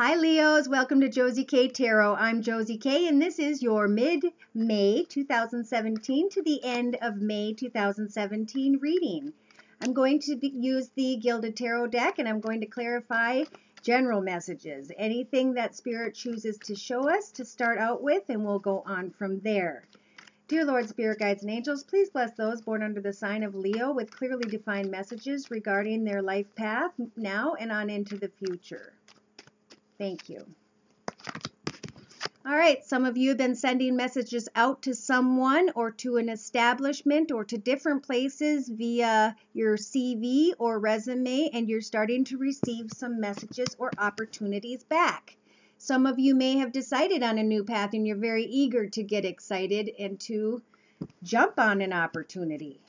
Hi Leos, welcome to Josie K Tarot. I'm Josie K and this is your mid-May 2017 to the end of May 2017 reading. I'm going to use the Gilded Tarot deck and I'm going to clarify general messages, anything that Spirit chooses to show us to start out with, and we'll go on from there. Dear Lord, Spirit Guides and Angels, please bless those born under the sign of Leo with clearly defined messages regarding their life path now and on into the future. Thank you. All right, some of you have been sending messages out to someone or to an establishment or to different places via your CV or resume, and you're starting to receive some messages or opportunities back. Some of you may have decided on a new path and you're very eager to get excited and to jump on an opportunity.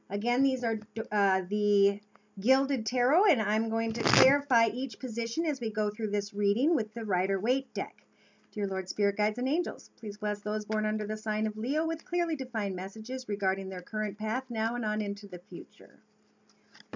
Again, these are the Gilded Tarot, and I'm going to clarify each position as we go through this reading with the Rider-Waite deck. Dear Lord, Spirit Guides and Angels, please bless those born under the sign of Leo with clearly defined messages regarding their current path now and on into the future.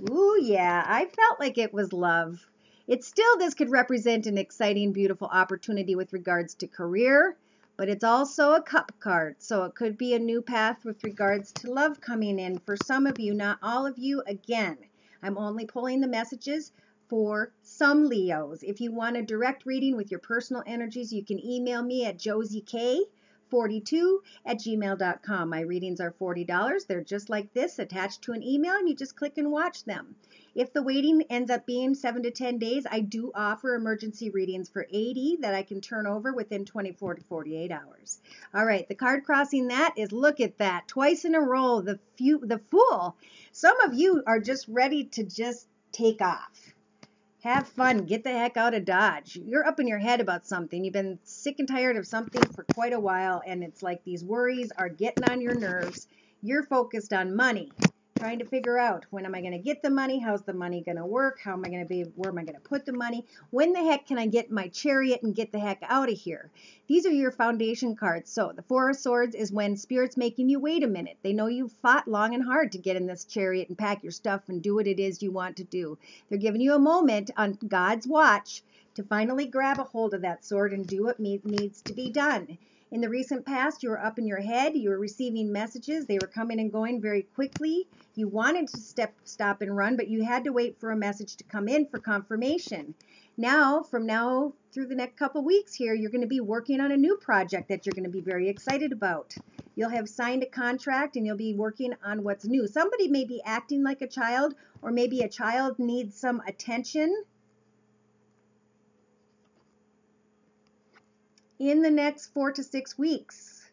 Ooh, yeah, I felt like it was love. This could represent an exciting, beautiful opportunity with regards to career, but it's also a cup card, so it could be a new path with regards to love coming in for some of you, not all of you. Again, I'm only pulling the messages for some Leos. If you want a direct reading with your personal energies, you can email me at josiek42@gmail.com. My readings are $40. They're just like this, attached to an email, and you just click and watch them. If the waiting ends up being 7 to 10 days, I do offer emergency readings for $80 that I can turn over within 24 to 48 hours. All right, the card crossing that is, look at that, twice in a row, the Fool. Some of you are just ready to just take off. Have fun. Get the heck out of Dodge. You're up in your head about something. You've been sick and tired of something for quite a while, and it's like these worries are getting on your nerves. You're focused on money, trying to figure out, when am I going to get the money? How's the money going to work? Where am I going to put the money? When the heck can I get my chariot and get the heck out of here? These are your foundation cards. So the Four of Swords is when Spirit's making you wait a minute. They know you've fought long and hard to get in this chariot and pack your stuff and do what it is you want to do. They're giving you a moment on God's watch to finally grab a hold of that sword and do what needs to be done. In the recent past, you were up in your head, you were receiving messages, they were coming and going very quickly. You wanted to stop and run, but you had to wait for a message to come in for confirmation. Now, from now through the next couple weeks here, you're going to be working on a new project that you're going to be very excited about. You'll have signed a contract and you'll be working on what's new. Somebody may be acting like a child, or maybe a child needs some attention. In the next 4 to 6 weeks,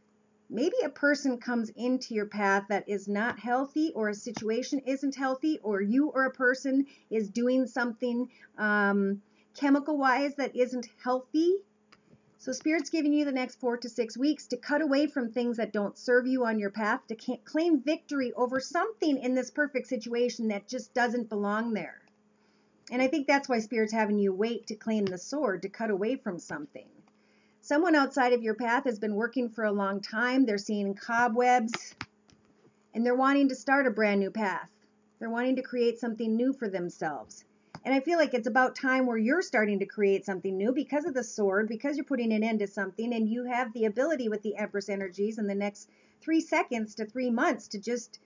maybe a person comes into your path that is not healthy, or a situation isn't healthy, or you or a person is doing something chemical-wise that isn't healthy. So Spirit's giving you the next 4 to 6 weeks to cut away from things that don't serve you on your path, to claim victory over something in this perfect situation that just doesn't belong there. And I think that's why Spirit's having you wait to claim the sword, to cut away from something. Someone outside of your path has been working for a long time. They're seeing cobwebs, and they're wanting to start a brand new path. They're wanting to create something new for themselves. And I feel like it's about time where you're starting to create something new because of the sword, because you're putting an end to something, and you have the ability with the Empress energies in the next 3 seconds to 3 months to just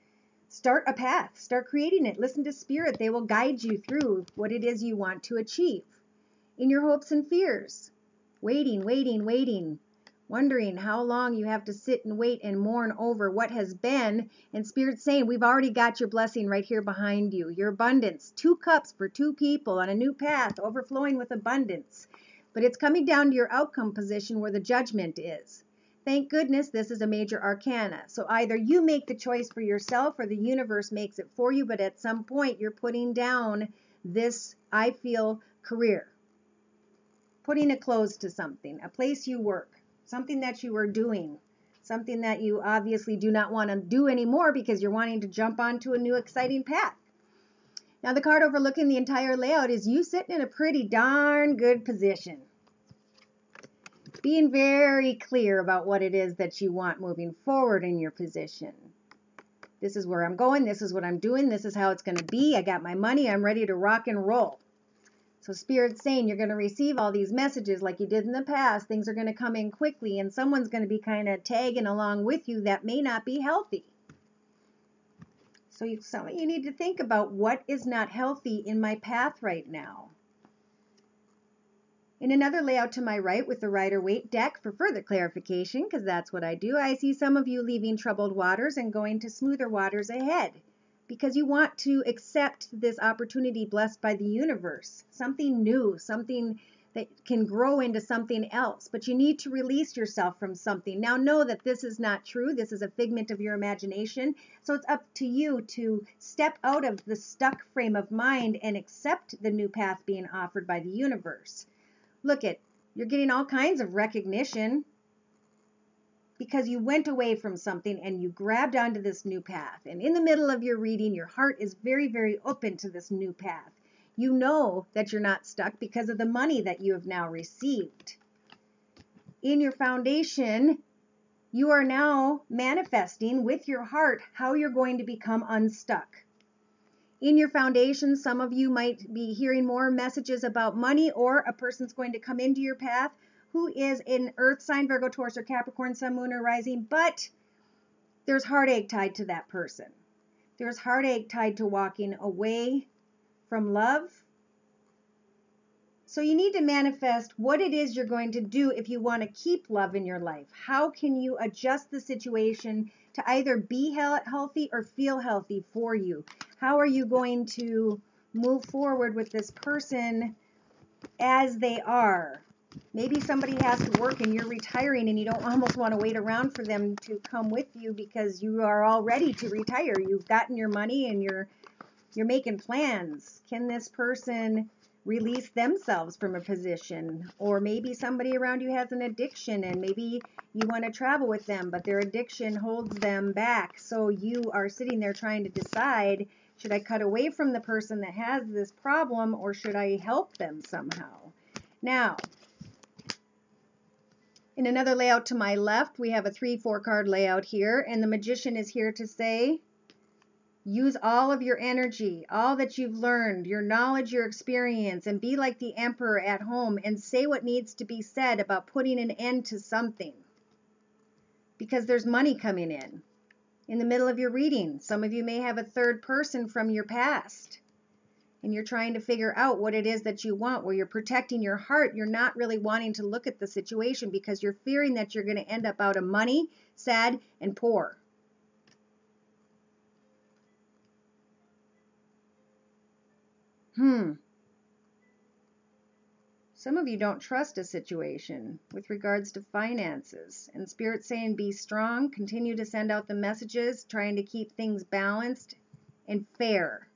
start a path, start creating it. Listen to Spirit. They will guide you through what it is you want to achieve in your hopes and fears. Waiting, wondering how long you have to sit and wait and mourn over what has been. And Spirit's saying, we've already got your blessing right here behind you. Your abundance, 2 cups for 2 people on a new path, overflowing with abundance. But it's coming down to your outcome position where the judgment is. Thank goodness this is a major arcana. So either you make the choice for yourself or the universe makes it for you. But at some point, you're putting down this, I feel, career. Putting a close to something, a place you work, something that you are doing, something that you obviously do not want to do anymore because you're wanting to jump onto a new exciting path. Now the card overlooking the entire layout is you sitting in a pretty darn good position. Being very clear about what it is that you want moving forward in your position. This is where I'm going, this is what I'm doing, this is how it's going to be, I got my money, I'm ready to rock and roll. So Spirit's saying you're going to receive all these messages like you did in the past. Things are going to come in quickly, and someone's going to be kind of tagging along with you that may not be healthy. So some of you need to think about what is not healthy in my path right now. In another layout to my right with the Rider-Waite deck for further clarification, because that's what I do, I see some of you leaving troubled waters and going to smoother waters ahead, because you want to accept this opportunity blessed by the universe, something new, something that can grow into something else, but you need to release yourself from something. Now know that this is not true. This is a figment of your imagination, so it's up to you to step out of the stuck frame of mind and accept the new path being offered by the universe. Look you're getting all kinds of recognition because you went away from something and you grabbed onto this new path. And in the middle of your reading, your heart is very, very open to this new path. You know that you're not stuck because of the money that you have now received. In your foundation, you are now manifesting with your heart how you're going to become unstuck. In your foundation, some of you might be hearing more messages about money, or a person's going to come into your path who is an earth sign, Virgo, Taurus, or Capricorn, Sun, Moon, or Rising, but there's heartache tied to that person. There's heartache tied to walking away from love. So you need to manifest what it is you're going to do if you want to keep love in your life. How can you adjust the situation to either be healthy or feel healthy for you? How are you going to move forward with this person as they are? Maybe somebody has to work and you're retiring and you don't almost want to wait around for them to come with you because you are all ready to retire. You've gotten your money and you're making plans. Can this person release themselves from a position? Or maybe somebody around you has an addiction and maybe you want to travel with them, but their addiction holds them back. So you are sitting there trying to decide, should I cut away from the person that has this problem or should I help them somehow? Now, in another layout to my left, we have a 3-4 card layout here, and the Magician is here to say, use all of your energy, all that you've learned, your knowledge, your experience, and be like the Emperor at home and say what needs to be said about putting an end to something. Because there's money coming in. In the middle of your reading, some of you may have a third person from your past, and you're trying to figure out what it is that you want, where you're protecting your heart. You're not really wanting to look at the situation because you're fearing that you're going to end up out of money, sad, and poor. Some of you don't trust a situation with regards to finances, and Spirit's saying be strong, continue to send out the messages, trying to keep things balanced and fair.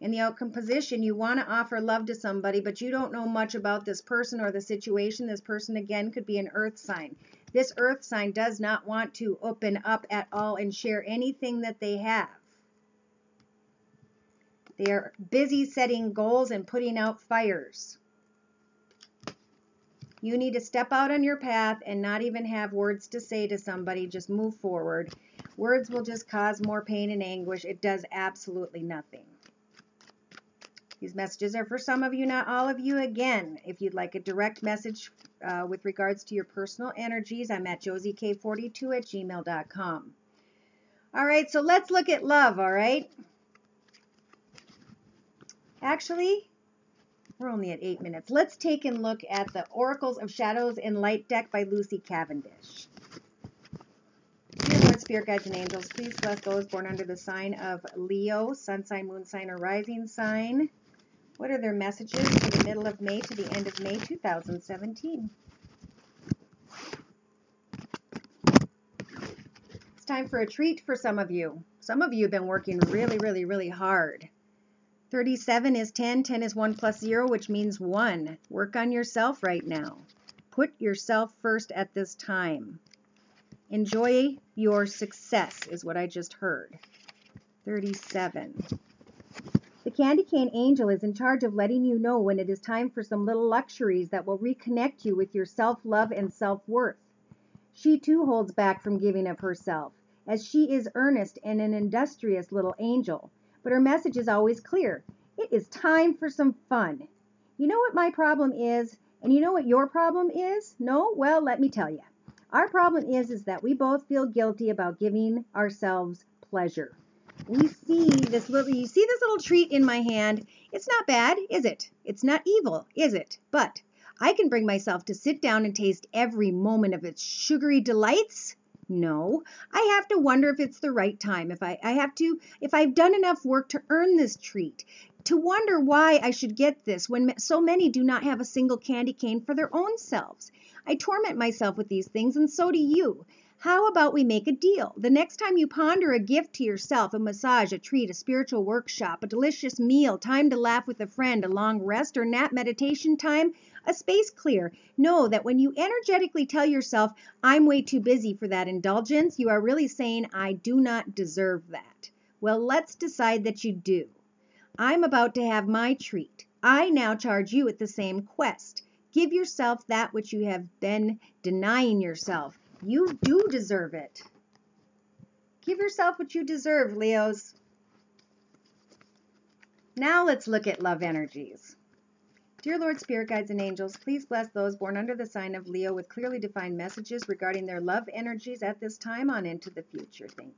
In the outcome position, you want to offer love to somebody, but you don't know much about this person or the situation. This person, again, could be an earth sign. This earth sign does not want to open up at all and share anything that they have. They are busy setting goals and putting out fires. You need to step out on your path and not even have words to say to somebody. Just move forward. Words will just cause more pain and anguish. It does absolutely nothing. These messages are for some of you, not all of you. Again, if you'd like a direct message with regards to your personal energies, I'm at josieK42@gmail.com. All right, so let's look at love, all right? Actually, we're only at 8 minutes. Let's take a look at the Oracles of Shadows and Light deck by Lucy Cavendish. Dear Lord, Spirit Guides, and Angels, please bless those born under the sign of Leo, Sun sign, Moon sign, or Rising sign. What are their messages for the middle of May to the end of May 2017? It's time for a treat for some of you. Some of you have been working really, really, really hard. 37 is 10. 10 is 1 plus 0, which means 1. Work on yourself right now. Put yourself first at this time. Enjoy your success is what I just heard. 37. The Candy Cane Angel is in charge of letting you know when it is time for some little luxuries that will reconnect you with your self-love and self-worth. She too holds back from giving of herself, as she is earnest and an industrious little angel. But her message is always clear. It is time for some fun. You know what my problem is? And you know what your problem is? No? Well, let me tell you. Our problem is that we both feel guilty about giving ourselves pleasure. You see this little treat in my hand. It's not bad, is it? It's not evil, is it? But I can bring myself to sit down and taste every moment of its sugary delights. No, I have to wonder if it's the right time, if I've done enough work to earn this treat, to wonder why I should get this when so many do not have a single candy cane for their own selves. I torment myself with these things, and so do you. How about we make a deal? The next time you ponder a gift to yourself, a massage, a treat, a spiritual workshop, a delicious meal, time to laugh with a friend, a long rest or nap, meditation time, a space clear, know that when you energetically tell yourself, I'm way too busy for that indulgence, you are really saying, I do not deserve that. Well, let's decide that you do. I'm about to have my treat. I now charge you at the same quest. Give yourself that which you have been denying yourself. You do deserve it. Give yourself what you deserve, Leos. Now let's look at love energies. Dear Lord, Spirit Guides, and Angels, please bless those born under the sign of Leo with clearly defined messages regarding their love energies at this time on into the future. Thank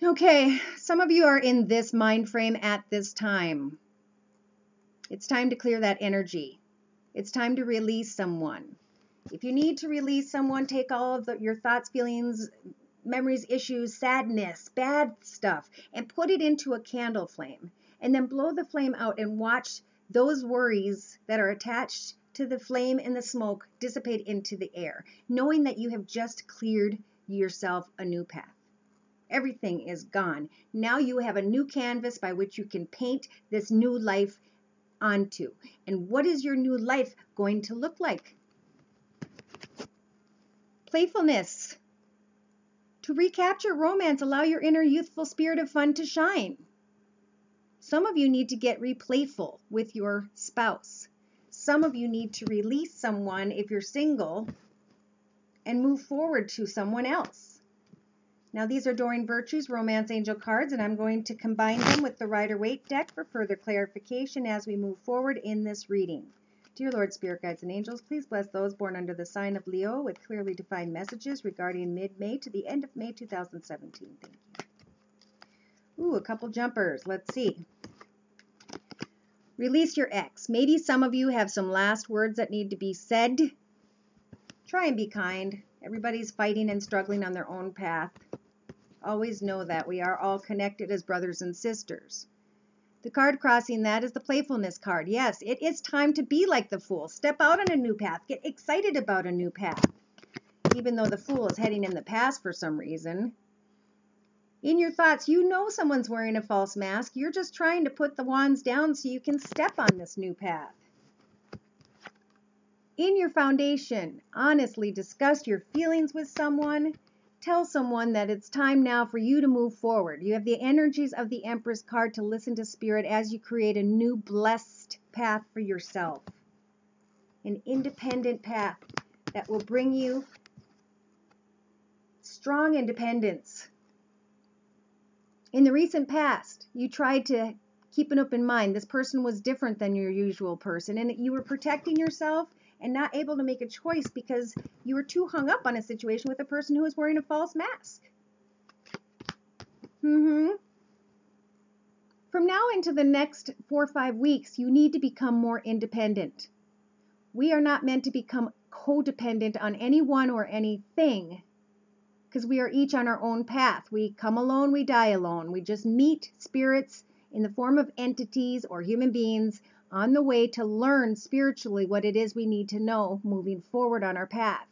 you. Okay, some of you are in this mind frame at this time. It's time to clear that energy. It's time to release someone. If you need to release someone, take all of your thoughts, feelings, memories, issues, sadness, bad stuff, and put it into a candle flame. And then blow the flame out and watch those worries that are attached to the flame and the smoke dissipate into the air, knowing that you have just cleared yourself a new path. Everything is gone. Now you have a new canvas by which you can paint this new life onto. And what is your new life going to look like? Playfulness. To recapture romance, allow your inner youthful spirit of fun to shine. Some of you need to get replayful with your spouse. Some of you need to release someone if you're single and move forward to someone else. Now these are Doreen Virtue's Romance Angel cards, and I'm going to combine them with the Rider-Waite deck for further clarification as we move forward in this reading. Dear Lord, Spirit Guides, and Angels, please bless those born under the sign of Leo with clearly defined messages regarding mid-May to the end of May 2017. Thank you. Ooh, a couple jumpers. Let's see. Release your ex. Maybe some of you have some last words that need to be said. Try and be kind. Everybody's fighting and struggling on their own path. Always know that we are all connected as brothers and sisters. The card crossing that is the playfulness card. Yes, it is time to be like the Fool. Step out on a new path. Get excited about a new path. Even though the Fool is heading in the past for some reason. In your thoughts, you know someone's wearing a false mask. You're just trying to put the wands down so you can step on this new path. In your foundation, honestly discuss your feelings with someone. Tell someone that it's time now for you to move forward. You have the energies of the Empress card to listen to Spirit as you create a new blessed path for yourself. An independent path that will bring you strong independence. In the recent past, you tried to keep an open mind. This person was different than your usual person, and you were protecting yourself and not able to make a choice because you were too hung up on a situation with a person who was wearing a false mask. From now into the next 4 or 5 weeks, you need to become more independent. We are not meant to become codependent on anyone or anything because we are each on our own path. We come alone, we die alone. We just meet spirits in the form of entities or human beings on the way to learn spiritually what it is we need to know moving forward on our path.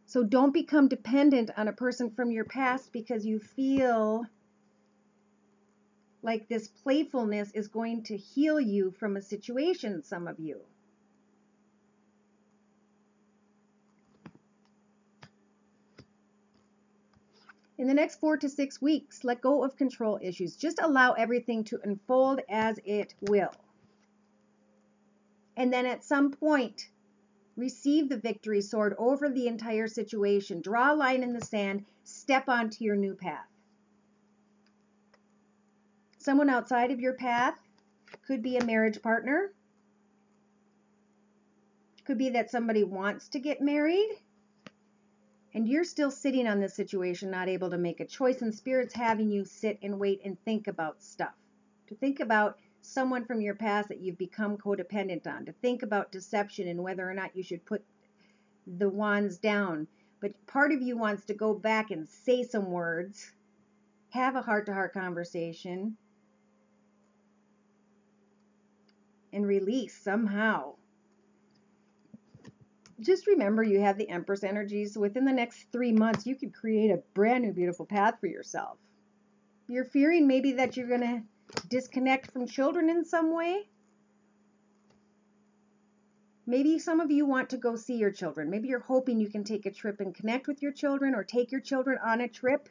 So don't become dependent on a person from your past because you feel like this playfulness is going to heal you from a situation, some of you. In the next 4 to 6 weeks, let go of control issues. Just allow everything to unfold as it will. And then at some point, receive the victory sword over the entire situation. Draw a line in the sand. Step onto your new path. Someone outside of your path Could be a marriage partner. Could be that somebody wants to get married and you're still sitting on this situation, not able to make a choice, and Spirit's having you sit and wait and think about stuff. To think about someone from your past that you've become codependent on. To think about deception and whether or not you should put the wands down. But part of you wants to go back and say some words, have a heart-to-heart conversation, and release somehow. Just remember you have the Empress energies. So within the next 3 months, you could create a brand new beautiful path for yourself. You're fearing maybe that you're going to disconnect from children in some way. Maybe some of you want to go see your children. Maybe you're hoping you can take a trip and connect with your children, or take your children on a trip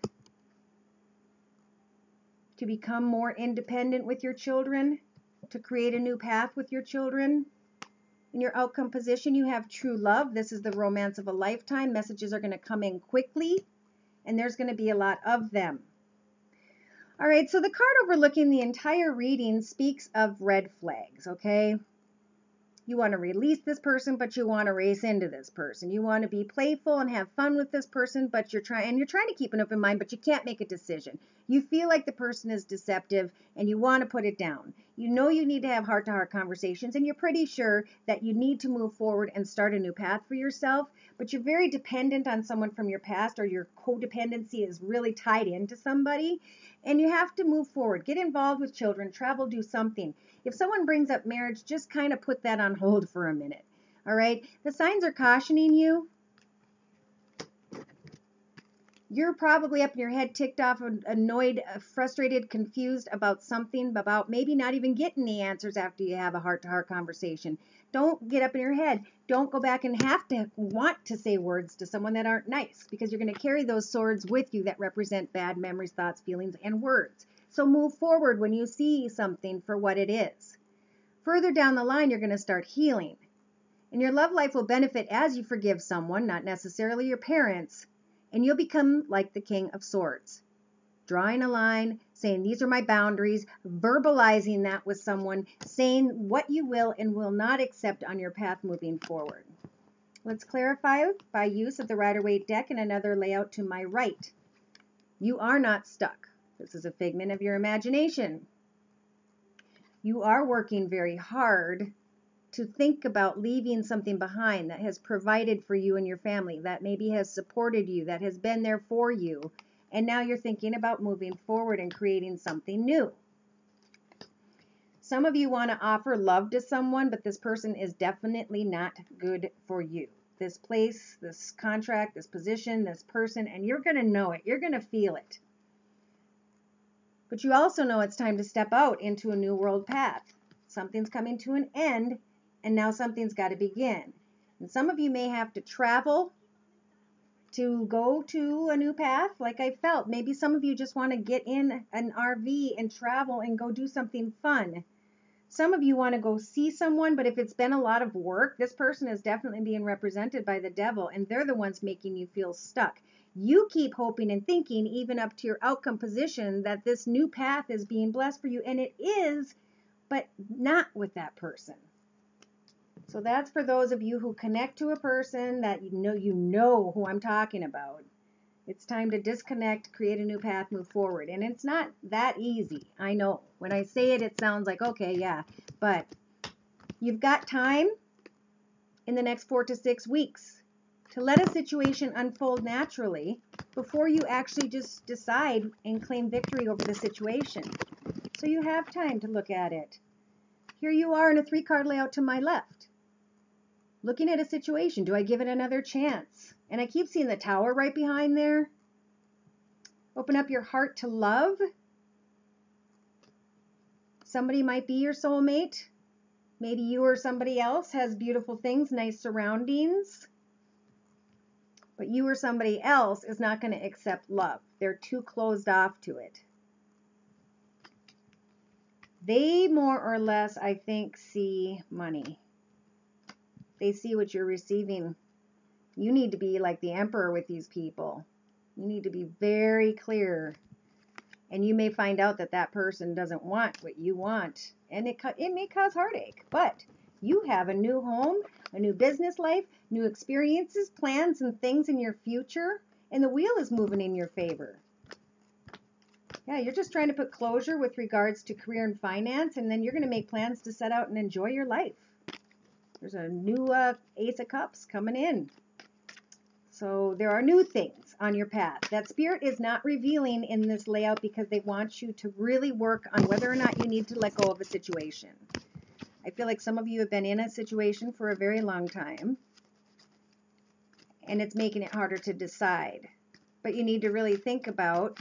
to become more independent with your children, to create a new path with your children. In your outcome position, you have true love. This is the romance of a lifetime. Messages are going to come in quickly, and there's going to be a lot of them. All right, so the card overlooking the entire reading speaks of red flags, okay? You want to release this person, but you want to race into this person. You want to be playful and have fun with this person, but you're trying to keep an open mind, but you can't make a decision. You feel like the person is deceptive and you want to put it down. You know you need to have heart-to-heart conversations, and you're pretty sure that you need to move forward and start a new path for yourself, but you're very dependent on someone from your past, or your codependency is really tied into somebody, and you have to move forward. Get involved with children, travel, do something. If someone brings up marriage, just kind of put that on hold for a minute. All right? The signs are cautioning you. You're probably up in your head, ticked off, annoyed, frustrated, confused about something, about maybe not even getting the answers after you have a heart-to-heart conversation. Don't get up in your head. Don't go back and have to want to say words to someone that aren't nice, because you're going to carry those swords with you that represent bad memories, thoughts, feelings, and words. So move forward when you see something for what it is. Further down the line, you're going to start healing. And your love life will benefit as you forgive someone, not necessarily your parents, and you'll become like the King of Swords. Drawing a line, saying these are my boundaries, verbalizing that with someone, saying what you will and will not accept on your path moving forward. Let's clarify by use of the Rider-Waite deck and another layout to my right. You are not stuck. This is a figment of your imagination. You are working very hard to think about leaving something behind that has provided for you and your family, that maybe has supported you, that has been there for you, and now you're thinking about moving forward and creating something new. Some of you want to offer love to someone, but this person is definitely not good for you. This place, this contract, this position, this person, and you're going to know it. You're going to feel it. But you also know it's time to step out into a new world path. Something's coming to an end, and now something's got to begin. And some of you may have to travel to go to a new path, like I felt. Maybe some of you just want to get in an RV and travel and go do something fun. Some of you want to go see someone, but if it's been a lot of work, this person is definitely being represented by the devil, and they're the ones making you feel stuck. You keep hoping and thinking, even up to your outcome position, that this new path is being blessed for you, and it is, but not with that person. So that's for those of you who connect to a person that you know who I'm talking about. It's time to disconnect, create a new path, move forward. And it's not that easy. I know. When I say it, it sounds like, okay, yeah. But you've got time in the next 4 to 6 weeks to let a situation unfold naturally before you actually just decide and claim victory over the situation. So you have time to look at it. Here you are in a 3-card layout to my left. Looking at a situation, do I give it another chance? And I keep seeing the Tower right behind there. Open up your heart to love. Somebody might be your soulmate. Maybe you or somebody else has beautiful things, nice surroundings. But you or somebody else is not going to accept love. They're too closed off to it. They more or less, I think, see money. They see what you're receiving. You need to be like the emperor with these people. You need to be very clear And you may find out that that person doesn't want what you want, and it may cause heartache. But you have a new home, a new business life, new experiences, plans, and things in your future, and the wheel is moving in your favor. Yeah, you're just trying to put closure with regards to career and finance, and then you're going to make plans to set out and enjoy your life. There's a new Ace of Cups coming in. So there are new things on your path that Spirit is not revealing in this layout because they want you to really work on whether or not you need to let go of a situation. I feel like some of you have been in a situation for a very long time, and it's making it harder to decide. But you need to really think about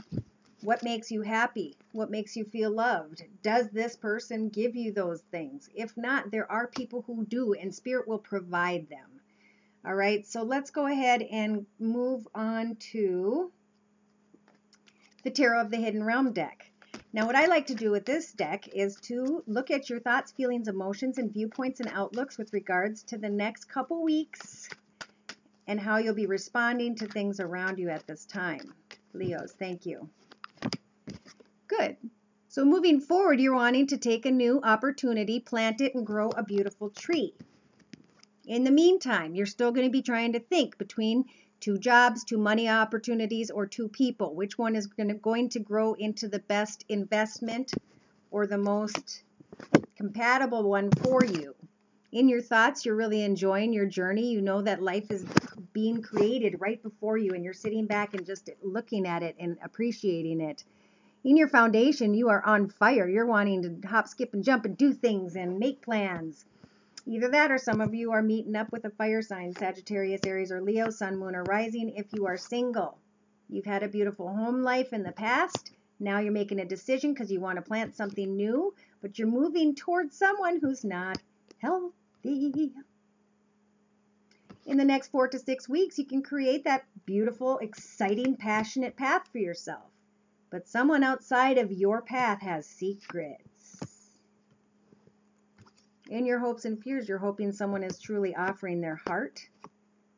what makes you happy, what makes you feel loved. Does this person give you those things? If not, there are people who do, and Spirit will provide them. All right, so let's go ahead and move on to the Tarot of the Hidden Realm deck. Now, what I like to do with this deck is to look at your thoughts, feelings, emotions, and viewpoints and outlooks with regards to the next couple weeks and how you'll be responding to things around you at this time. Leos, thank you. Good. So moving forward, you're wanting to take a new opportunity, plant it, and grow a beautiful tree. In the meantime, you're still going to be trying to think between 2 jobs, 2 money opportunities, or 2 people. Which one is going to grow into the best investment or the most compatible one for you? In your thoughts, you're really enjoying your journey. You know that life is being created right before you, and you're sitting back and just looking at it and appreciating it. In your foundation, you are on fire. You're wanting to hop, skip, and jump and do things and make plans. Either that or some of you are meeting up with a fire sign, Sagittarius, Aries, or Leo, Sun, Moon, or Rising. If you are single, you've had a beautiful home life in the past. Now you're making a decision because you want to plant something new, but you're moving towards someone who's not healthy. In the next 4 to 6 weeks, you can create that beautiful, exciting, passionate path for yourself. But someone outside of your path has secrets. In your hopes and fears, you're hoping someone is truly offering their heart.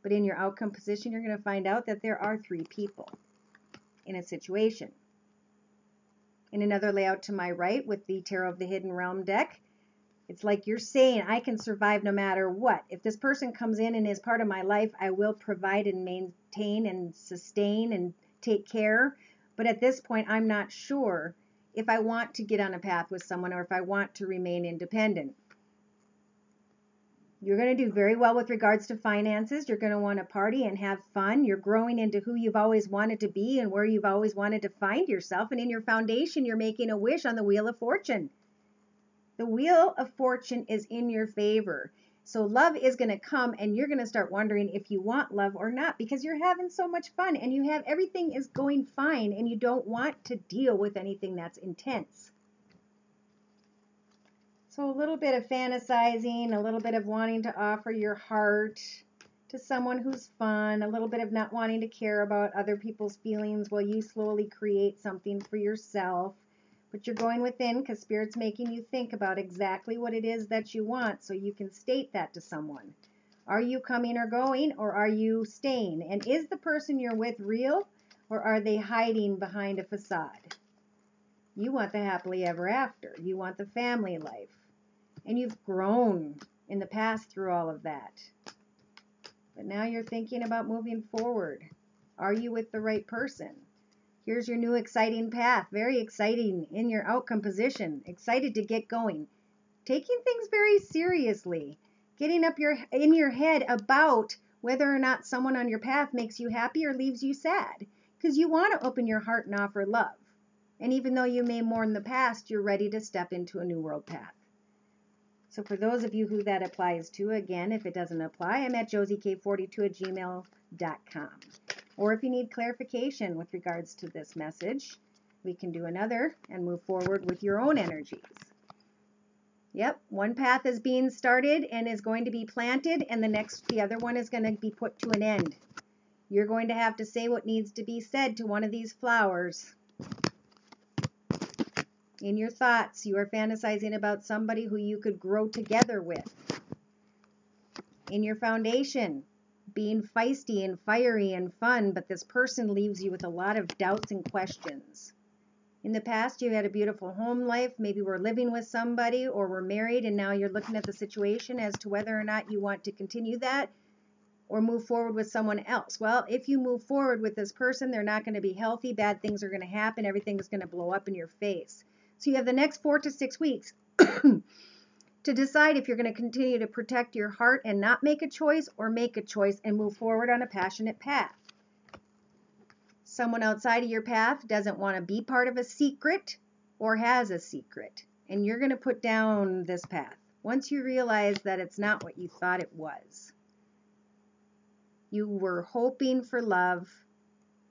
But in your outcome position, you're going to find out that there are 3 people in a situation. In another layout to my right with the Tarot of the Hidden Realm deck, it's like you're saying, I can survive no matter what. If this person comes in and is part of my life, I will provide and maintain and sustain and take care. But at this point, I'm not sure if I want to get on a path with someone or if I want to remain independent. You're going to do very well with regards to finances. You're going to want to party and have fun. You're growing into who you've always wanted to be and where you've always wanted to find yourself. And in your foundation, you're making a wish on the Wheel of Fortune. The Wheel of Fortune is in your favor. So love is going to come, and you're going to start wondering if you want love or not because you're having so much fun and you have everything is going fine and you don't want to deal with anything that's intense. So a little bit of fantasizing, a little bit of wanting to offer your heart to someone who's fun, a little bit of not wanting to care about other people's feelings while you slowly create something for yourself. But you're going within because Spirit's making you think about exactly what it is that you want so you can state that to someone. Are you coming or going, or are you staying? And is the person you're with real, or are they hiding behind a facade? You want the happily ever after. You want the family life. And you've grown in the past through all of that. But now you're thinking about moving forward. Are you with the right person? Here's your new exciting path. Very exciting in your outcome position. Excited to get going. Taking things very seriously. Getting up in your head about whether or not someone on your path makes you happy or leaves you sad. Because you want to open your heart and offer love. And even though you may mourn the past, you're ready to step into a new world path. So for those of you who that applies to, again, if it doesn't apply, I'm at josiek42@gmail.com. Or if you need clarification with regards to this message, we can do another and move forward with your own energies. Yep, one path is being started and is going to be planted, and the other one is going to be put to an end. You're going to have to say what needs to be said to one of these flowers. In your thoughts, you are fantasizing about somebody who you could grow together with. In your foundation, being feisty and fiery and fun, but this person leaves you with a lot of doubts and questions. In the past, you had a beautiful home life. Maybe we're living with somebody or we're married, and now you're looking at the situation as to whether or not you want to continue that or move forward with someone else. Well, if you move forward with this person, they're not going to be healthy. Bad things are going to happen. Everything is going to blow up in your face. So you have the next 4 to 6 weeks to decide if you're going to continue to protect your heart and not make a choice, or make a choice and move forward on a passionate path. Someone outside of your path doesn't want to be part of a secret or has a secret, and you're going to put down this path once you realize that it's not what you thought it was. You were hoping for love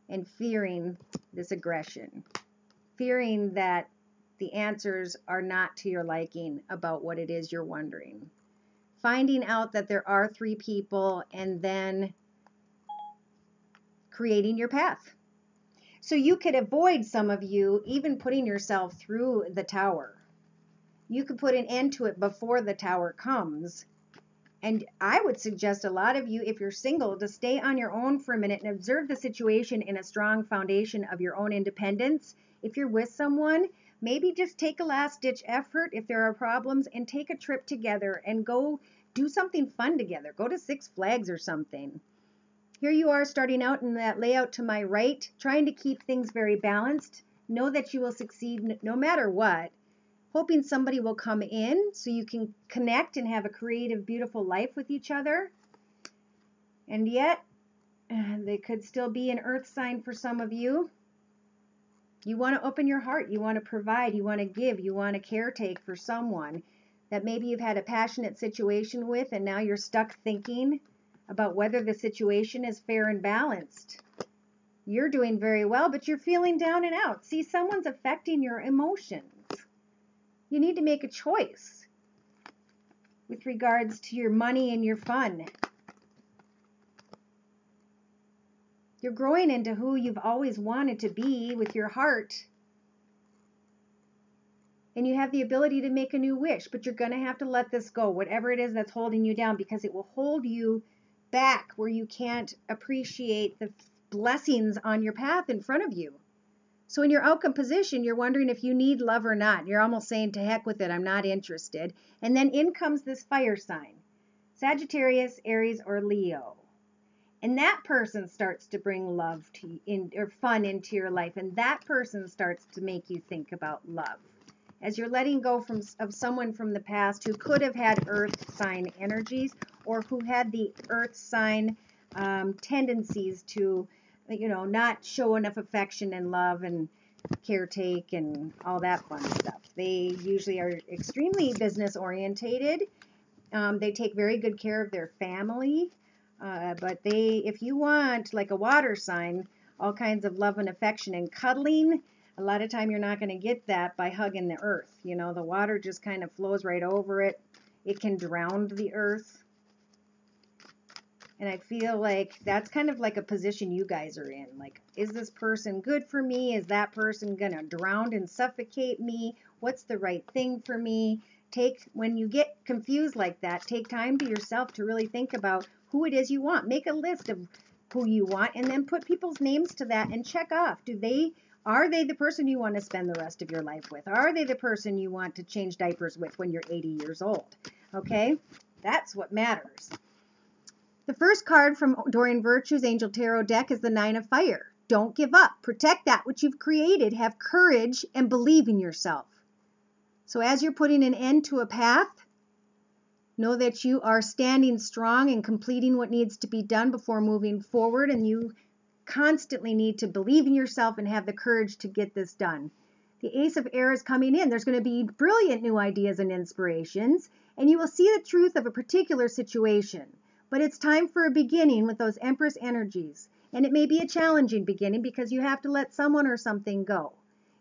and fearing this aggression, fearing that the answers are not to your liking about what it is you're wondering. Finding out that there are 3 people and then creating your path. So you could avoid, some of you, even putting yourself through the tower. You could put an end to it before the tower comes. And I would suggest a lot of you, if you're single, to stay on your own for a minute and observe the situation in a strong foundation of your own independence. If you're with someone, maybe just take a last-ditch effort if there are problems and take a trip together and go do something fun together. Go to Six Flags or something. Here you are starting out in that layout to my right, trying to keep things very balanced. Know that you will succeed no matter what. Hoping somebody will come in so you can connect and have a creative, beautiful life with each other. And yet, they could still be an earth sign for some of you. You want to open your heart. You want to provide. You want to give. You want to caretake for someone that maybe you've had a passionate situation with, and now you're stuck thinking about whether the situation is fair and balanced. You're doing very well, but you're feeling down and out. See, someone's affecting your emotions. You need to make a choice with regards to your money and your fun. You're growing into who you've always wanted to be with your heart. And you have the ability to make a new wish, but you're going to have to let this go, whatever it is that's holding you down, because it will hold you back where you can't appreciate the blessings on your path in front of you. So in your outcome position, you're wondering if you need love or not. You're almost saying, to heck with it, I'm not interested. And then in comes this fire sign, Sagittarius, Aries, or Leo. And that person starts to bring love to you, or fun into your life. And that person starts to make you think about love. As you're letting go of someone from the past who could have had earth sign energies, or who had the earth sign tendencies to, not show enough affection and love and caretake and all that fun stuff. They usually are extremely business orientated. They take very good care of their family. But if you want, like a water sign, all kinds of love and affection and cuddling, a lot of time you're not going to get that by hugging the earth. The water just kind of flows right over it. It can drown the earth. And I feel like that's kind of like a position you guys are in. Like, is this person good for me? Is that person going to drown and suffocate me? What's the right thing for me? When you get confused like that, take time to yourself to really think about who it is you want. Make a list of who you want and then put people's names to that and check off. Are they the person you want to spend the rest of your life with? Are they the person you want to change diapers with when you're 80 years old? Okay? That's what matters. The first card from Doreen Virtue's Angel Tarot deck is the Nine of Fire. Don't give up. Protect that which you've created. Have courage and believe in yourself. So as you're putting an end to a path, know that you are standing strong and completing what needs to be done before moving forward, and you constantly need to believe in yourself and have the courage to get this done. The Ace of Air is coming in. There's going to be brilliant new ideas and inspirations, and you will see the truth of a particular situation. But it's time for a beginning with those Empress energies. And it may be a challenging beginning because you have to let someone or something go.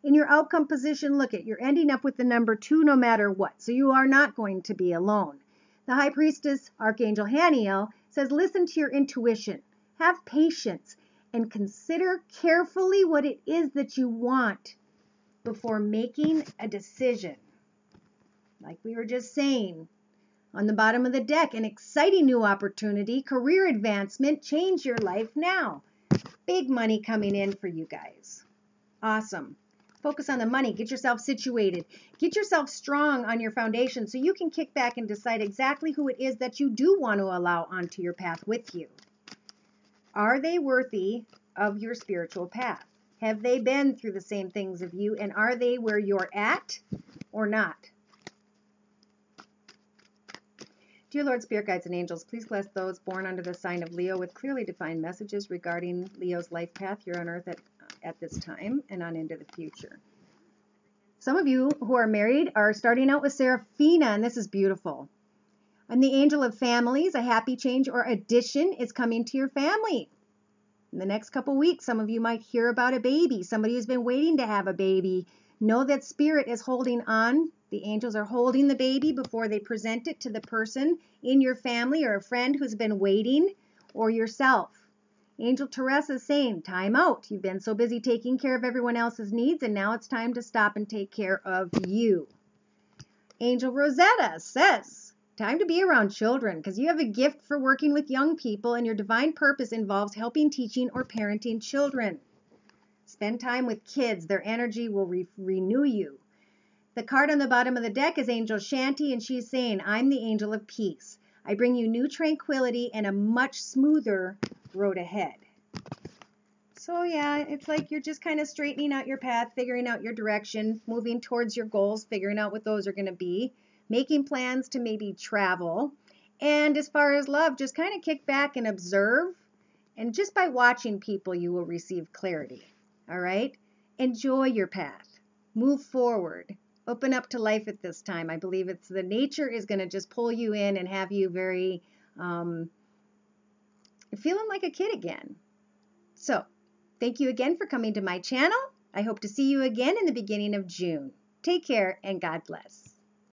In your outcome position, look at, you're ending up with the number 2 no matter what. So you are not going to be alone. The High Priestess, Archangel Haniel, says listen to your intuition. Have patience and consider carefully what it is that you want before making a decision. Like we were just saying, on the bottom of the deck, an exciting new opportunity, career advancement, change your life now. Big money coming in for you guys. Awesome. Focus on the money. Get yourself situated. Get yourself strong on your foundation so you can kick back and decide exactly who it is that you do want to allow onto your path with you. Are they worthy of your spiritual path? Have they been through the same things as you, and are they where you're at or not? Dear Lord, Spirit Guides, and Angels, please bless those born under the sign of Leo with clearly defined messages regarding Leo's life path here on earth at this time and on into the future. Some of you who are married are starting out with Seraphina, and this is beautiful. And the angel of families, a happy change or addition is coming to your family. In the next couple weeks, some of you might hear about a baby. Somebody who's been waiting to have a baby. Know that Spirit is holding on. The angels are holding the baby before they present it to the person in your family or a friend who's been waiting, or yourself. Angel Teresa is saying, time out. You've been so busy taking care of everyone else's needs, and now it's time to stop and take care of you. Angel Rosetta says, time to be around children because you have a gift for working with young people, and your divine purpose involves helping, teaching, or parenting children. Spend time with kids. Their energy will renew you. The card on the bottom of the deck is Angel Shanti, and she's saying, I'm the angel of peace. I bring you new tranquility and a much smoother road ahead. So yeah, it's like you're just kind of straightening out your path, figuring out your direction, moving towards your goals, figuring out what those are going to be, making plans to maybe travel. And as far as love, just kind of kick back and observe. And just by watching people, you will receive clarity. All right? Enjoy your path. Move forward. Open up to life at this time. I believe it's the nature is going to just pull you in and have you very feeling like a kid again. So, thank you again for coming to my channel. I hope to see you again in the beginning of June. Take care and God bless.